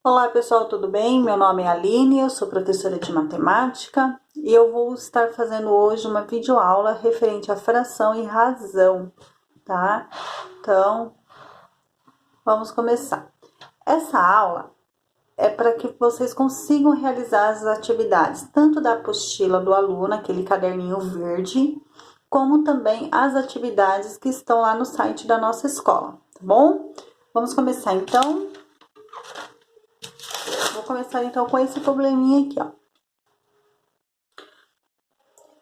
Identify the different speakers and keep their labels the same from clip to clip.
Speaker 1: Olá pessoal, tudo bem? Meu nome é Aline, eu sou professora de matemática e eu vou estar fazendo hoje uma videoaula referente à fração e razão, tá? Então, vamos começar. Essa aula é para que vocês consigam realizar as atividades, tanto da apostila do aluno, aquele caderninho verde, como também as atividades que estão lá no site da nossa escola, tá bom? Vamos começar então. Vou começar então com esse probleminha aqui, ó.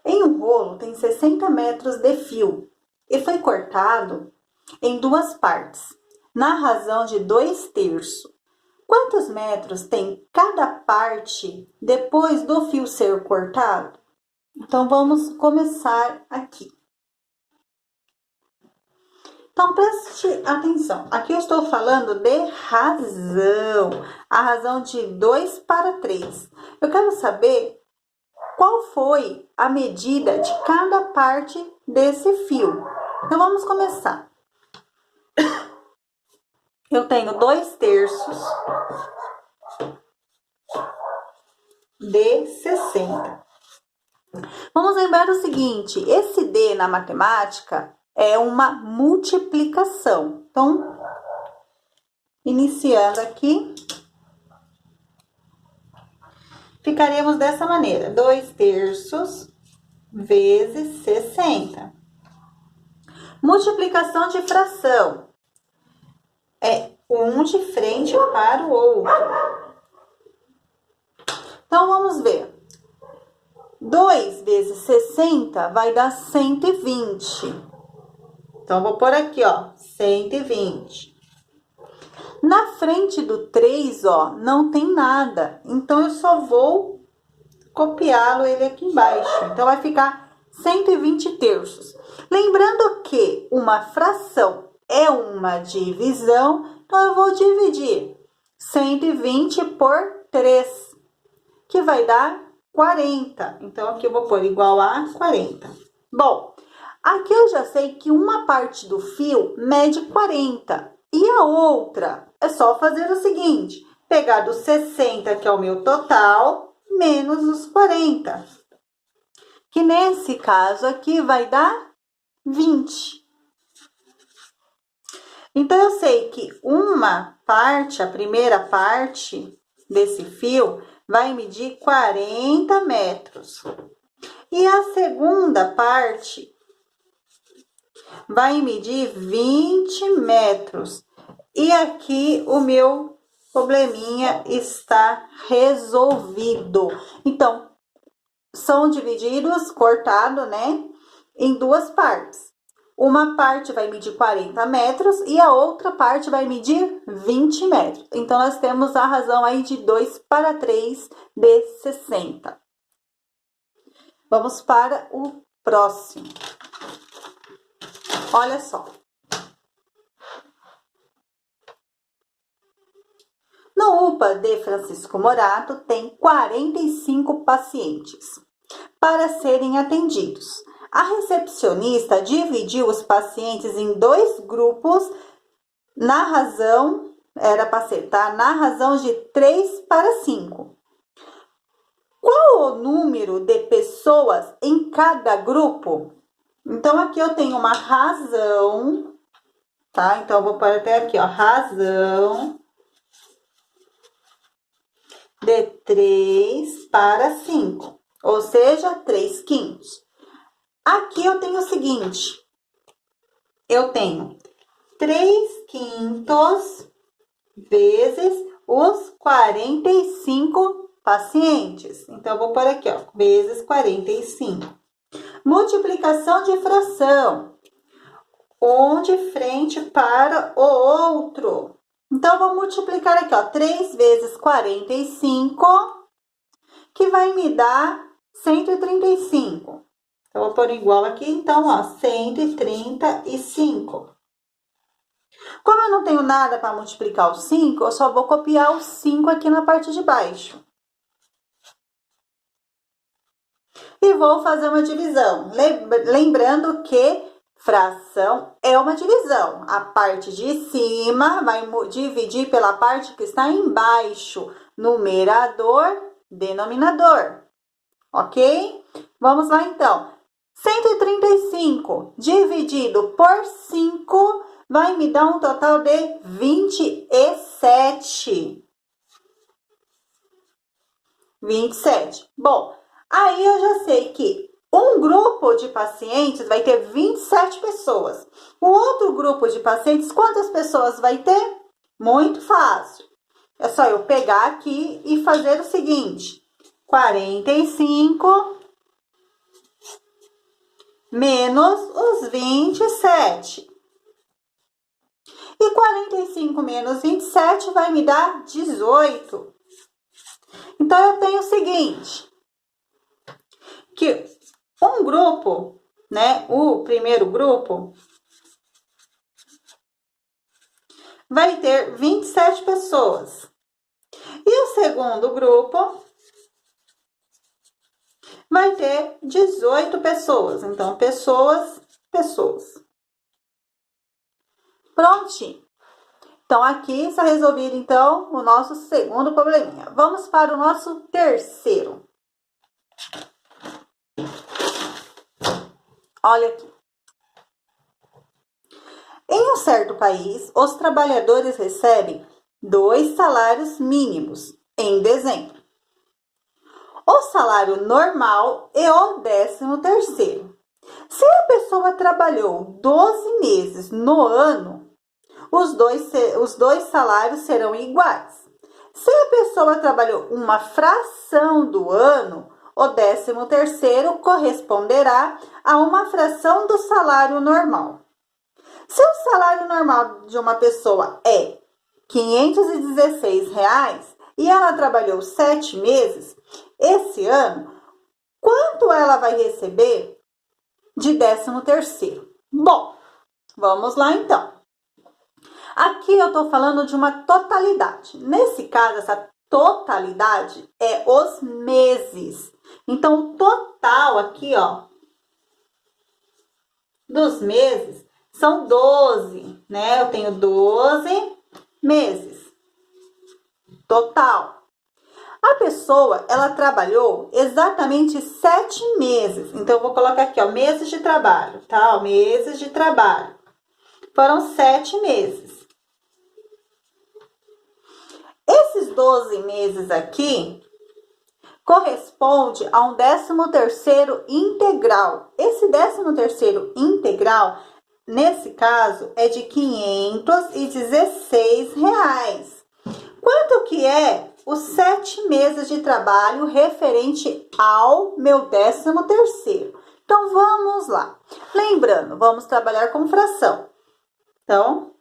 Speaker 1: Em um rolo tem 60 metros de fio e foi cortado em duas partes, na razão de 2/3. Quantos metros tem cada parte depois do fio ser cortado? Então, vamos começar aqui. Então, preste atenção. Aqui eu estou falando de razão. A razão de 2/3. Eu quero saber qual foi a medida de cada parte desse fio. Então, vamos começar. Eu tenho 2/3 de 60. Vamos lembrar o seguinte, esse D na matemática é uma multiplicação. Então, iniciando aqui, ficaremos dessa maneira, 2/3 vezes 60. Multiplicação de fração é um de frente para o outro. Então, vamos ver. 2 vezes 60 vai dar 120. Então, vou pôr aqui, ó, 120. Na frente do 3, ó, não tem nada. Então, eu só vou copiá-lo ele aqui embaixo. Então, vai ficar 120/3. Lembrando que uma fração é uma divisão, então eu vou dividir 120 por 3, que vai dar 40. Então, aqui eu vou pôr igual a 40. Bom, aqui eu já sei que uma parte do fio mede 40. E a outra é só fazer o seguinte, pegar dos 60, que é o meu total, menos os 40. Que nesse caso aqui vai dar 20. Então, eu sei que uma parte, a primeira parte desse fio, vai medir 40 metros. E a segunda parte vai medir 20 metros. E aqui o meu probleminha está resolvido. Então, são divididos, cortado, né, em duas partes. Uma parte vai medir 40 metros e a outra parte vai medir 20 metros. Então, nós temos a razão aí de 2/3 de 60. Vamos para o próximo. Olha só. No UPA de Francisco Morato, tem 45 pacientes para serem atendidos. A recepcionista dividiu os pacientes em 2 grupos, na razão, era para ser, tá? Na razão de 3/5. Qual o número de pessoas em cada grupo? Então, aqui eu tenho uma razão, tá? Então, eu vou pôr até aqui, ó, razão de 3/5, ou seja, 3/5. Aqui eu tenho o seguinte, eu tenho 3/5 vezes os 45 pacientes. Então, eu vou pôr aqui, ó, vezes 45. Multiplicação de fração, um de frente para o outro. Então, vou multiplicar aqui, ó, 3 vezes 45, que vai me dar 135. Eu vou pôr igual aqui, então, ó, 135. Como eu não tenho nada para multiplicar o 5, eu só vou copiar o 5 aqui na parte de baixo. E vou fazer uma divisão. Lembrando que Fração é uma divisão. A parte de cima vai dividir pela parte que está embaixo. Numerador, denominador. Ok? Vamos lá, então. 135 dividido por 5 vai me dar um total de 27. 27. Bom, aí eu já sei que um grupo de pacientes vai ter 27 pessoas. O outro grupo de pacientes, quantas pessoas vai ter? Muito fácil. É só eu pegar aqui e fazer o seguinte. 45 menos os 27. E 45 menos 27 vai me dar 18. Então, eu tenho o seguinte, que um grupo, né, o primeiro grupo, vai ter 27 pessoas. E o segundo grupo vai ter 18 pessoas. Então, pessoas. Prontinho. Então, aqui está resolvido, então, o nosso segundo probleminha. Vamos para o nosso terceiro. Olha aqui. Em um certo país, os trabalhadores recebem 2 salários mínimos em dezembro. O salário normal e o 13º. Se a pessoa trabalhou 12 meses no ano, os dois salários serão iguais. Se a pessoa trabalhou uma fração do ano, o 13º corresponderá a uma fração do salário normal. Se o salário normal de uma pessoa é R$ 516 e ela trabalhou 7 meses, esse ano, quanto ela vai receber de 13º? Bom, vamos lá então. Aqui eu estou falando de uma totalidade. Nesse caso, essa totalidade é os meses. Então, o total aqui, ó, dos meses são 12, né? Eu tenho 12 meses. Total. A pessoa, ela trabalhou exatamente 7 meses. Então, eu vou colocar aqui, ó, meses de trabalho, tá? Ó, meses de trabalho. Foram 7 meses. Esses 12 meses aqui corresponde a um 13º integral. Esse 13º integral, nesse caso, é de R$ 516. Quanto que é os 7 meses de trabalho referente ao meu 13º? Então, vamos lá. Lembrando, vamos trabalhar com fração. Então,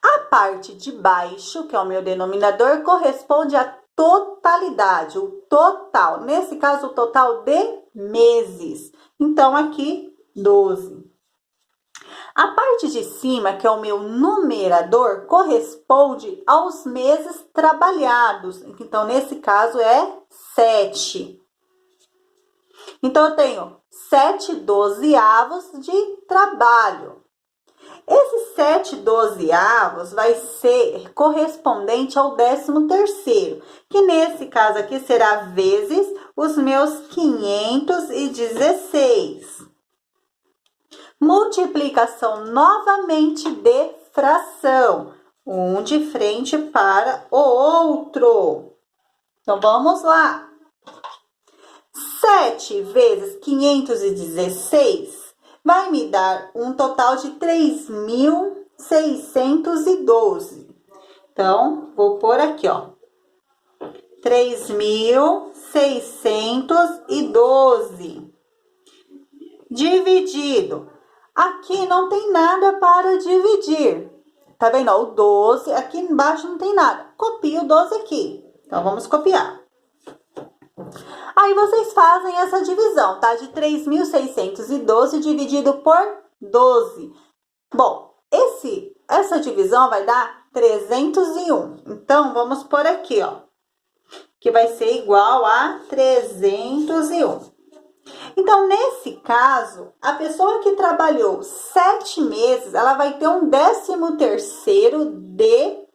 Speaker 1: a parte de baixo, que é o meu denominador, corresponde à totalidade, o total. Nesse caso, o total de meses. Então, aqui, 12. A parte de cima, que é o meu numerador, corresponde aos meses trabalhados. Então, nesse caso, é 7. Então, eu tenho 7/12 de trabalho. Esse 7/12 vai ser correspondente ao 13º, que nesse caso aqui será vezes os meus 516. Multiplicação novamente de fração, um de frente para o outro. Então, vamos lá. 7 vezes 516 vai me dar um total de 3.612. Então, vou pôr aqui, ó. 3.612. Dividido. Aqui não tem nada para dividir. Tá vendo? Ó, o 12, aqui embaixo não tem nada. Copio o 12 aqui. Então, vamos copiar. Aí, vocês fazem essa divisão, tá? De 3.612 dividido por 12. Bom, essa divisão vai dar 301. Então, vamos por aqui, ó. Que vai ser igual a 301. Então, nesse caso, a pessoa que trabalhou 7 meses, ela vai ter um 13º de R$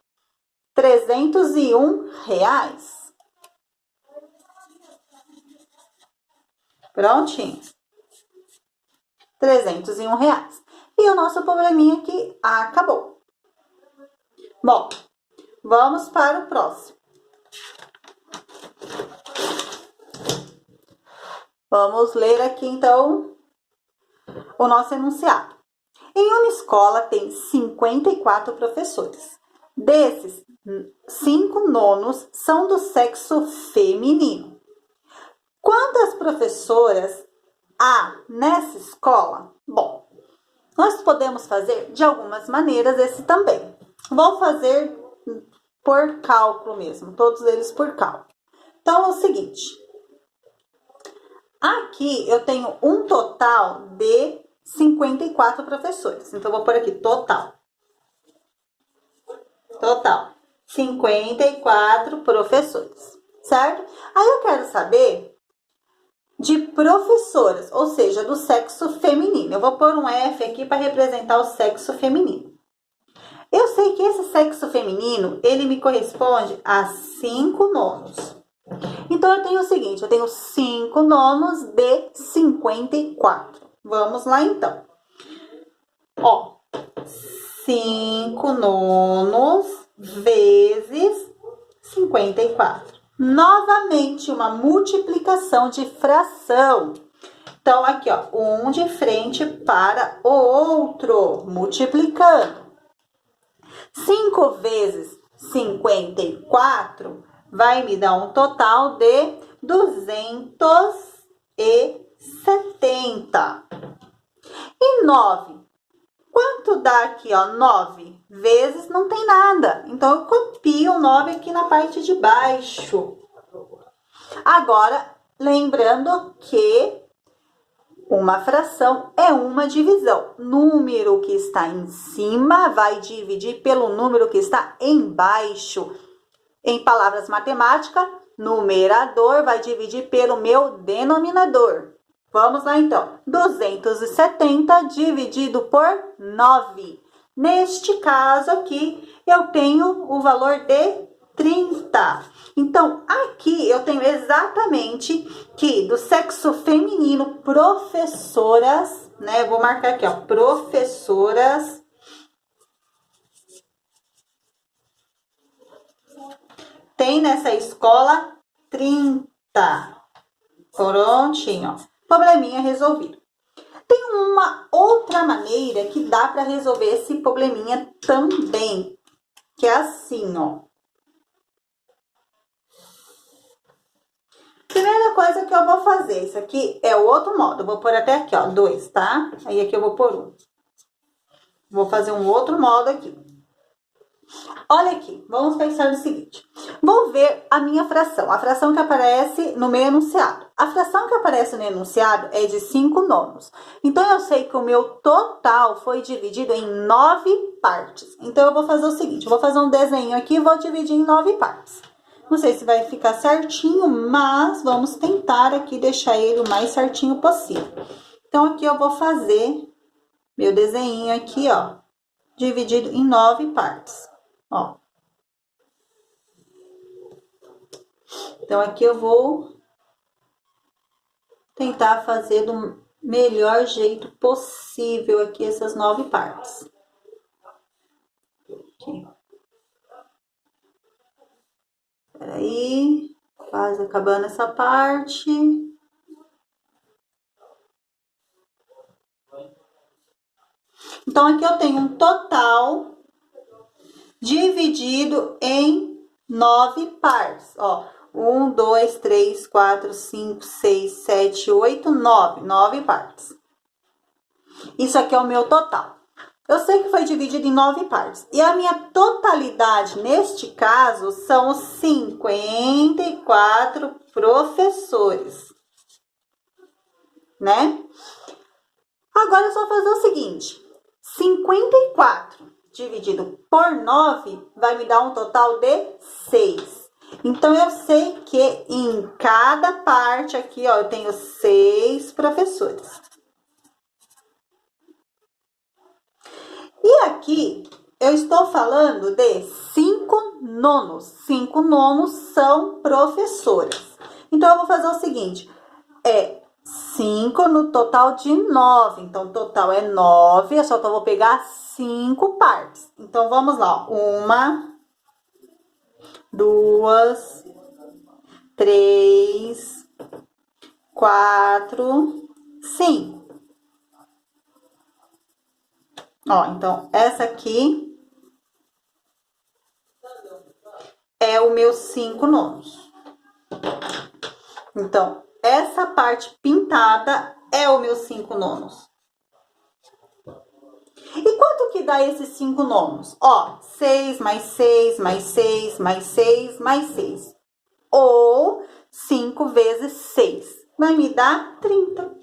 Speaker 1: 301. Prontinho. R$ 301. E o nosso probleminha aqui acabou. Bom, vamos para o próximo. Vamos ler aqui, então, o nosso enunciado. Em uma escola tem 54 professores. Desses, 5 nonos são do sexo feminino. Quantas professoras há nessa escola? Bom, nós podemos fazer de algumas maneiras esse também. Vou fazer por cálculo mesmo, todos eles por cálculo. Então, é o seguinte. Aqui eu tenho um total de 54 professores. Então, eu vou pôr aqui total. Total. 54 professores, certo? Aí eu quero saber de professoras, ou seja, do sexo feminino. Eu vou pôr um F aqui para representar o sexo feminino. Eu sei que esse sexo feminino, ele me corresponde a 5 nonos. Então, eu tenho o seguinte, eu tenho 5 nonos de 54. Vamos lá, então. Ó, 5 nonos vezes 54. Novamente, uma multiplicação de fração. Então, aqui, ó, um de frente para o outro, multiplicando. 5 vezes 54 vai me dar um total de 270. E 9? Quanto dá aqui, ó? 9 vezes não tem nada. Então, eu copio o 9 aqui na parte de baixo. Agora, lembrando que uma fração é uma divisão. Número que está em cima vai dividir pelo número que está embaixo. Em palavras matemáticas, numerador vai dividir pelo meu denominador. Vamos lá, então. 270 dividido por 9. Neste caso aqui, eu tenho o valor de 30. Então, aqui eu tenho exatamente que do sexo feminino, professoras, né? Eu vou marcar aqui, ó, professoras. Tem nessa escola 30. Prontinho, ó. Probleminha resolvido. Tem uma outra maneira que dá para resolver esse probleminha também, que é assim, ó. Primeira coisa que eu vou fazer, isso aqui é o outro modo. Eu vou pôr até aqui, ó, 2, tá? Aí aqui eu vou pôr 1. Vou fazer um outro modo aqui. Olha aqui, vamos pensar no seguinte. Vou ver a minha fração, a fração que aparece no meu enunciado. A fração que aparece no enunciado é de 5 nonos. Então, eu sei que o meu total foi dividido em 9 partes. Então, eu vou fazer o seguinte, eu vou fazer um desenho aqui e vou dividir em 9 partes. Não sei se vai ficar certinho, mas vamos tentar aqui deixar ele o mais certinho possível. Então, aqui eu vou fazer meu desenho aqui, ó, dividido em 9 partes. Ó. Então, aqui eu vou tentar fazer do melhor jeito possível aqui essas 9 partes. Aqui. Peraí, quase acabando essa parte. Então, aqui eu tenho um total dividido em 9 partes, ó. 1, 2, 3, 4, 5, 6, 7, 8, 9. 9 partes. Isso aqui é o meu total. Eu sei que foi dividido em 9 partes. E a minha totalidade, neste caso, são 54 professores. Né? Agora é só fazer o seguinte. 54 dividido por 9 vai me dar um total de 6. Então, eu sei que em cada parte aqui, ó, eu tenho 6 professores. E aqui, eu estou falando de 5 nonos. 5 nonos são professores. Então, eu vou fazer o seguinte, 5 no total de 9. Então, o total é 9, eu só vou pegar 5 partes. Então, vamos lá, 1, 2, 3, 4, 5. Ó, então, essa aqui é o meu 5 nonos. Então, essa parte pintada é o meu 5 nonos. E quanto que dá esses 5 nonos? Ó, 6 mais 6, mais 6, mais 6, mais 6. Ou 5 vezes 6. Vai me dar 30.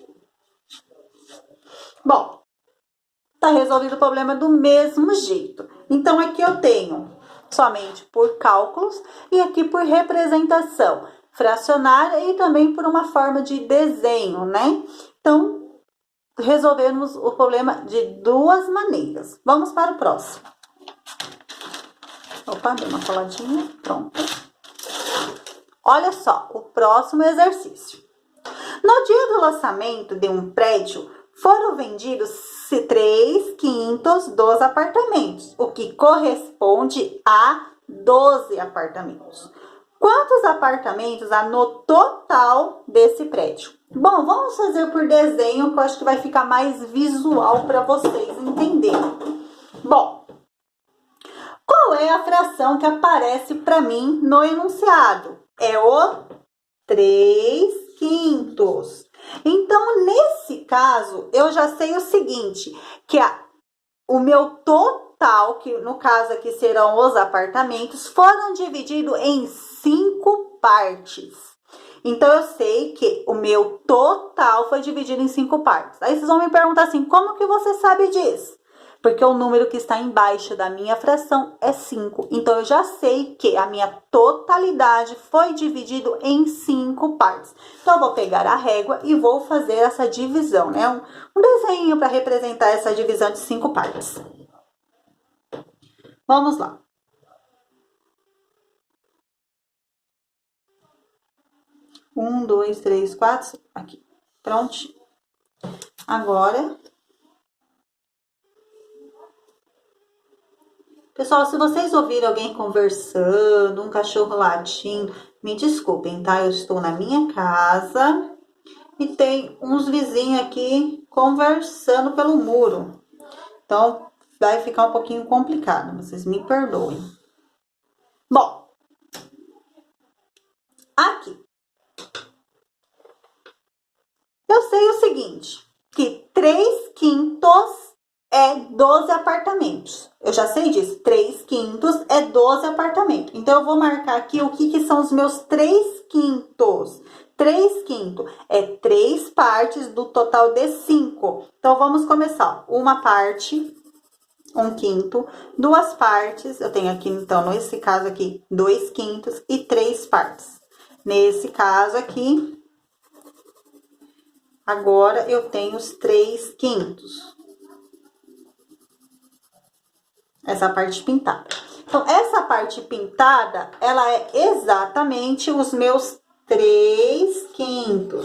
Speaker 1: Bom, tá resolvido o problema do mesmo jeito. Então, aqui eu tenho somente por cálculos e aqui por representação fracionária e também por uma forma de desenho, né? Então, resolvemos o problema de duas maneiras. Vamos para o próximo. Opa, deu uma coladinha. Pronto. Olha só, o próximo exercício. No dia do lançamento de um prédio, foram vendidos 3/5 dos apartamentos, o que corresponde a 12 apartamentos. Quantos apartamentos há no total desse prédio? Bom, vamos fazer por desenho, que eu acho que vai ficar mais visual para vocês entenderem. Bom, qual é a fração que aparece para mim no enunciado? É o 3/5. Então, nesse caso, eu já sei o seguinte, que o meu total, que no caso aqui serão os apartamentos, foram divididos em 5 partes. Então, eu sei que o meu total foi dividido em 5 partes. Aí vocês vão me perguntar assim, como que você sabe disso? Porque o número que está embaixo da minha fração é 5. Então, eu já sei que a minha totalidade foi dividido em 5 partes. Então, eu vou pegar a régua e vou fazer essa divisão, né? Um desenho para representar essa divisão de 5 partes. Vamos lá. Um, dois, três, quatro. Aqui. Pronto. Agora... Pessoal, se vocês ouvirem alguém conversando, um cachorro latindo, me desculpem, tá? Eu estou na minha casa e tem uns vizinhos aqui conversando pelo muro. Então, vai ficar um pouquinho complicado, vocês me perdoem. Bom, aqui. Eu sei o seguinte, que 3/5 é 12 apartamentos. Eu já sei disso. 3/5 é 12 apartamentos. Então, eu vou marcar aqui o que são os meus 3/5. 3/5 é 3 partes do total de 5. Então, vamos começar. Uma parte, 1/5. 2 partes. Eu tenho aqui, então, nesse caso aqui, 2/5 e 3 partes. Nesse caso aqui, agora eu tenho os 3/5. Essa parte pintada. Então, essa parte pintada, ela é exatamente os meus 3/5.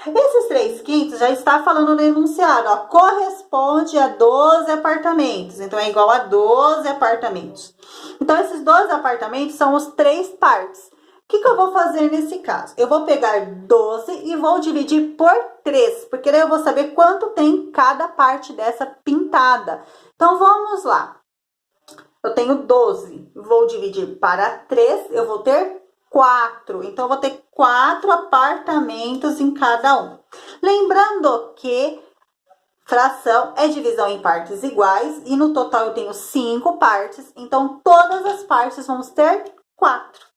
Speaker 1: Esses 3/5 já está falando no enunciado, ó, corresponde a 12 apartamentos. Então, é igual a 12 apartamentos. Então, esses 12 apartamentos são os 3 partes. O que eu vou fazer nesse caso? Eu vou pegar 12 e vou dividir por 3, porque daí eu vou saber quanto tem cada parte dessa pintada. Então, vamos lá. Eu tenho 12, vou dividir para 3, eu vou ter 4. Então, eu vou ter 4 apartamentos em cada um. Lembrando que fração é divisão em partes iguais e no total eu tenho 5 partes. Então, todas as partes vamos ter 4.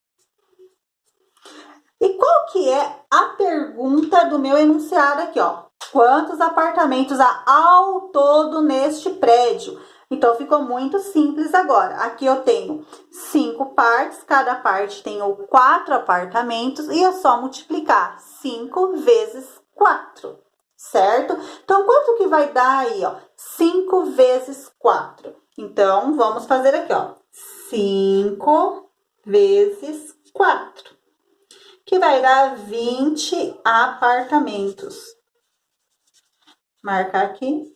Speaker 1: E qual que é a pergunta do meu enunciado aqui, ó? Quantos apartamentos há ao todo neste prédio? Então, ficou muito simples agora. Aqui eu tenho 5 partes, cada parte tem 4 apartamentos e é só multiplicar 5 vezes 4, certo? Então, quanto que vai dar aí, ó? 5 vezes 4. Então, vamos fazer aqui, ó. 5 vezes 4, que vai dar 20 apartamentos. Marcar aqui.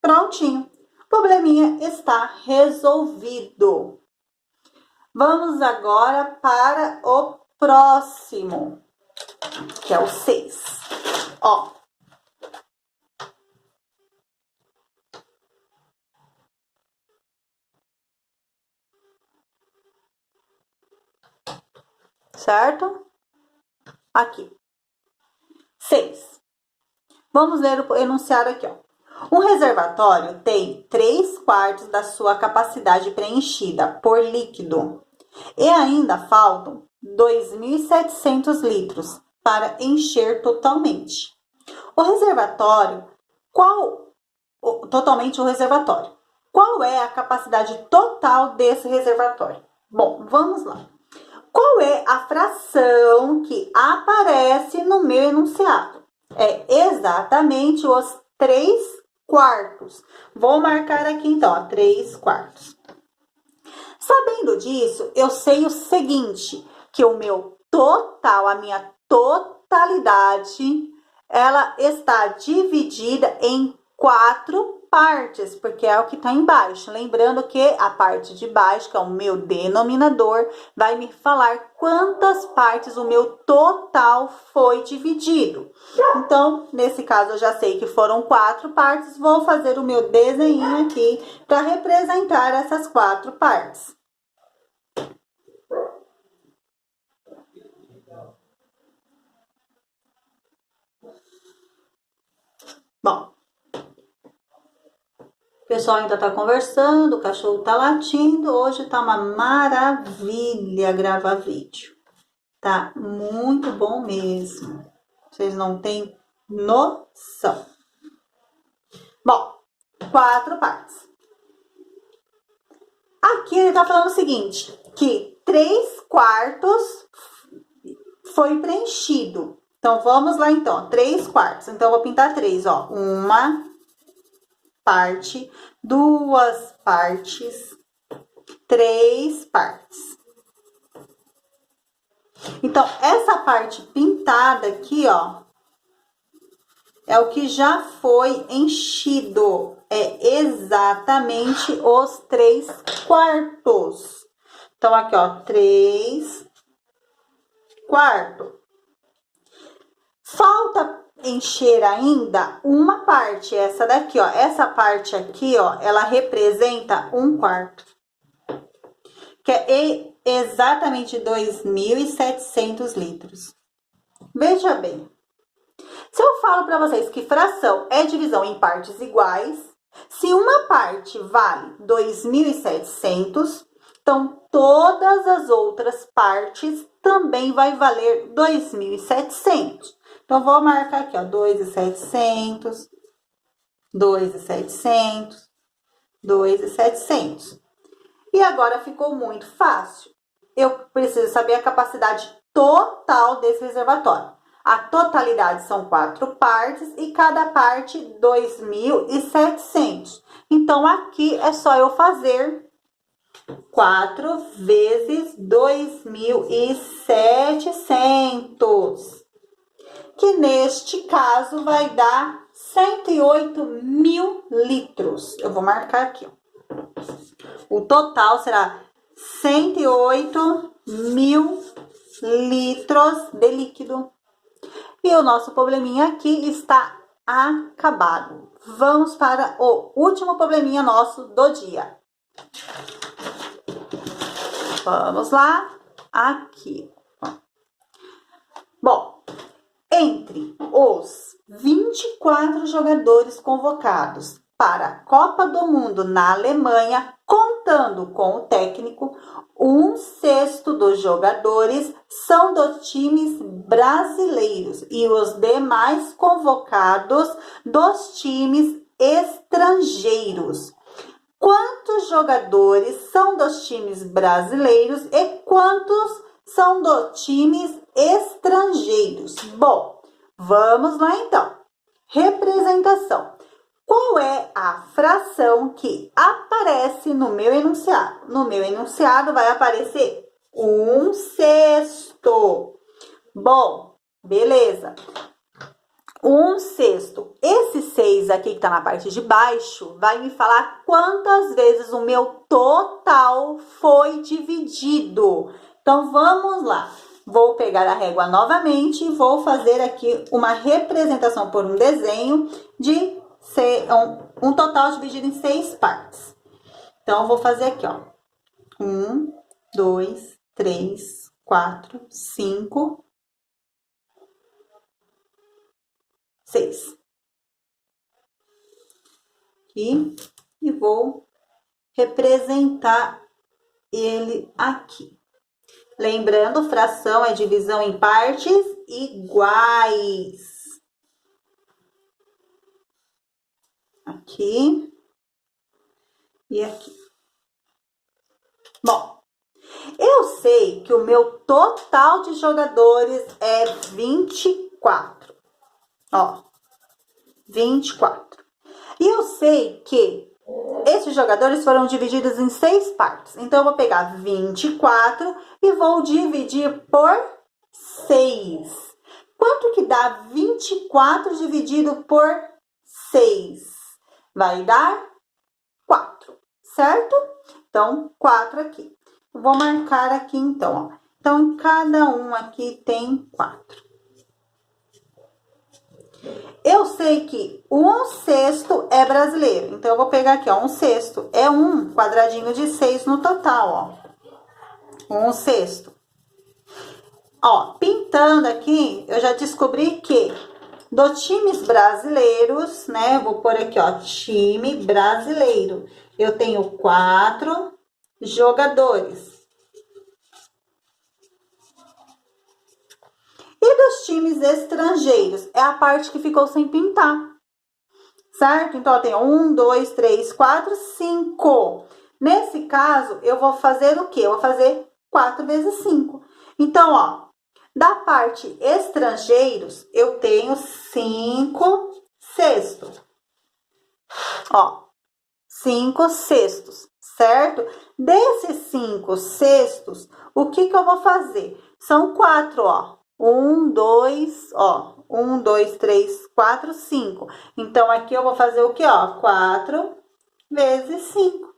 Speaker 1: Prontinho. O probleminha está resolvido. Vamos agora para o próximo, que é o 6. Ó. Certo? Aqui. 6. Vamos ler o enunciado aqui, ó. Um reservatório tem 3/4 da sua capacidade preenchida por líquido e ainda faltam 2.700 litros para encher totalmente. Totalmente o reservatório. Qual é a capacidade total desse reservatório? Bom, vamos lá. Qual é a fração que aparece no meu enunciado? É exatamente os 3/4. Vou marcar aqui então, ó, 3/4. Sabendo disso, eu sei o seguinte, que o meu total, a minha totalidade, ela está dividida em 4 partes, porque é o que está embaixo. Lembrando que a parte de baixo, que é o meu denominador, vai me falar quantas partes o meu total foi dividido. Então, nesse caso, eu já sei que foram 4 partes. Vou fazer o meu desenho aqui para representar essas 4 partes. Bom, o pessoal ainda tá conversando, o cachorro tá latindo. Hoje tá uma maravilha gravar vídeo. Tá muito bom mesmo. Vocês não têm noção. Bom, 4 partes. Aqui ele tá falando o seguinte, que 3/4 foi preenchido. Então, vamos lá então, 3/4. Então, eu vou pintar 3, ó. 1 parte, 2 partes, 3 partes. Então, essa parte pintada aqui, ó, é o que já foi enchido. É exatamente os 3/4. Então, aqui, ó, 3/4. Falta encher ainda uma parte, essa daqui, ó. Essa parte aqui, ó, ela representa 1/4. Que é exatamente 2.700 litros. Veja bem. Se eu falo para vocês que fração é divisão em partes iguais, se uma parte vale 2.700, então todas as outras partes também vai valer 2.700. Então, vou marcar aqui, ó, 2.700, 2.700, 2.700. E agora ficou muito fácil. Eu preciso saber a capacidade total desse reservatório. A totalidade são 4 partes e cada parte 2.700. Então, aqui é só eu fazer 4 vezes 2.700. Que neste caso vai dar 108.000 litros. Eu vou marcar aqui, ó. O total será 108.000 litros de líquido. E o nosso probleminha aqui está acabado. Vamos para o último probleminha nosso do dia. Vamos lá. Aqui. Bom, entre os 24 jogadores convocados para a Copa do Mundo na Alemanha, contando com o técnico, 1/6 dos jogadores são dos times brasileiros e os demais convocados dos times estrangeiros. Quantos jogadores são dos times brasileiros e quantos são dos times estrangeiros? Bom, vamos lá então. Representação. Qual é a fração que aparece no meu enunciado? No meu enunciado vai aparecer 1/6. Bom, beleza. 1/6. Esse 6 aqui que tá na parte de baixo vai me falar quantas vezes o meu total foi dividido. Então, vamos lá. Vou pegar a régua novamente e vou fazer aqui uma representação por um desenho de um total dividido em 6 partes. Então, eu vou fazer aqui, ó. 1, 2, 3, 4, 5, 6. Aqui. E vou representar ele aqui. Lembrando, fração é divisão em partes iguais. Aqui e aqui. Bom, eu sei que o meu total de jogadores é 24. Ó, 24. E eu sei que esses jogadores foram divididos em 6 partes. Então, eu vou pegar 24 e vou dividir por 6. Quanto que dá 24 dividido por 6? Vai dar 4, certo? Então, 4 aqui. Eu vou marcar aqui, então, ó. Então, cada um aqui tem 4. Eu sei que 1/6 é brasileiro. Então, eu vou pegar aqui, ó. 1/6 é um quadradinho de 6 no total, ó. 1/6. Ó, pintando aqui, eu já descobri que dos times brasileiros, né? Vou pôr aqui, ó, time brasileiro. Eu tenho 4 jogadores. E dos times estrangeiros, é a parte que ficou sem pintar, certo? Então, eu tenho 1, 2, 3, 4, 5. Nesse caso, eu vou fazer o quê? Eu vou fazer 4 vezes 5. Então, ó, da parte estrangeiros, eu tenho 5/6. Ó, 5/6, certo? Desses 5/6, o que que eu vou fazer? São 4, ó. 1, 2, ó. 1, 2, 3, 4, 5. Então, aqui eu vou fazer o quê, ó? 4 vezes 5.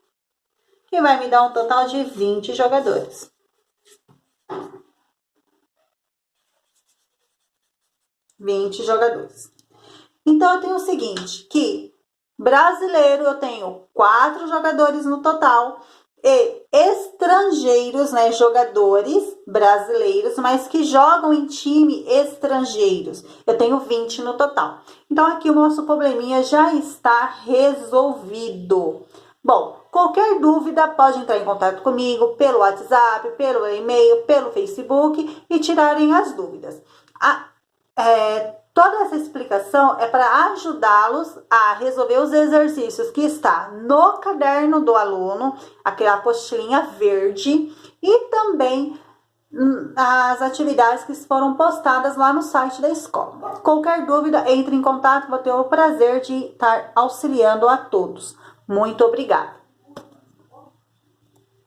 Speaker 1: Que vai me dar um total de 20 jogadores. 20 jogadores. Então, eu tenho o seguinte, que brasileiro eu tenho 4 jogadores no total e estrangeiros, né, jogadores brasileiros, mas que jogam em time estrangeiros. Eu tenho 20 no total. Então, aqui o nosso probleminha já está resolvido. Bom, qualquer dúvida pode entrar em contato comigo pelo WhatsApp, pelo e-mail, pelo Facebook e tirarem as dúvidas. Toda essa explicação é para ajudá-los a resolver os exercícios que está no caderno do aluno, aquela apostilinha verde, e também as atividades que foram postadas lá no site da escola. Qualquer dúvida, entre em contato, vou ter o prazer de estar auxiliando a todos. Muito obrigada!